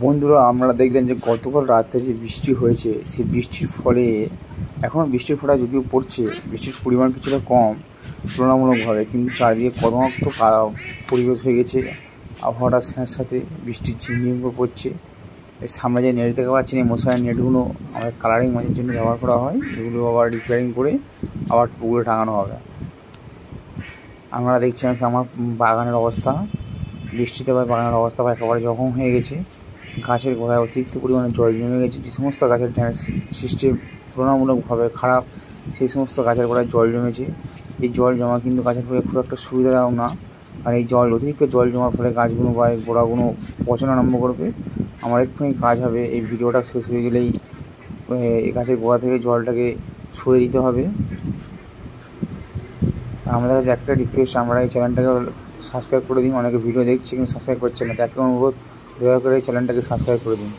বন্ধুরা, আপনারা দেখলেন যে গতকাল রাতে যে বৃষ্টি হয়েছে, সেই বৃষ্টির ফলে এখনও বৃষ্টির ফোঁটা যদিও পড়ছে, বৃষ্টির পরিমাণ কিছুটা কম তুলনামূলকভাবে, কিন্তু চারিদিকে কর্দমাক্ত পরিবেশ হয়ে গেছে। আবহাওয়াটার সাথে সাথে বৃষ্টির ঝিমঝিম করে পড়ছে। এর সামনে যে নেট দেখতে পাচ্ছেন, এই মশারি নেটগুলো আমাদের কালারিং মাঝের জন্য ব্যবহার করা হয়। এগুলো আবার রিপেয়ারিং করে আবার পুকুরে টাঙানো হবে। আপনারা দেখছেন আমার বাগানের অবস্থা, বৃষ্টিতে বাগানের অবস্থা একেবারে জখম হয়ে গেছে। গাছের গোড়ায় অতিরিক্ত পরিমাণে জল জমে গেছে। যে সমস্ত গাছের সিস্টেম তুলনামূলকভাবে খারাপ, সেই সমস্ত গাছের গোড়ায় জল জমেছে। এই জল জমা কিন্তু গাছের পক্ষে খুব একটা সুবিধাদায়ক না, আর এই অতিরিক্ত জল জমার ফলে গাছগুলো বা গোড়াগুলো পচন আরম্ভ করবে। আমার একটুখানি কাজ হবে, এই ভিডিওটা শেষ হয়ে গেলেই এই গাছের গোড়া থেকে জলটাকে সরিয়ে দিতে হবে। আমাদের কাছে একটা রিকোয়েস্ট, আমরা এই চ্যানেলটাকে সাবস্ক্রাইব করে দিন। অনেকে ভিডিও দেখছে কিন্তু সাবস্ক্রাইব করছে না, তাকে অনুরোধ, দয়া করে চ্যানেলটাকে সাবস্ক্রাইব করে দিন।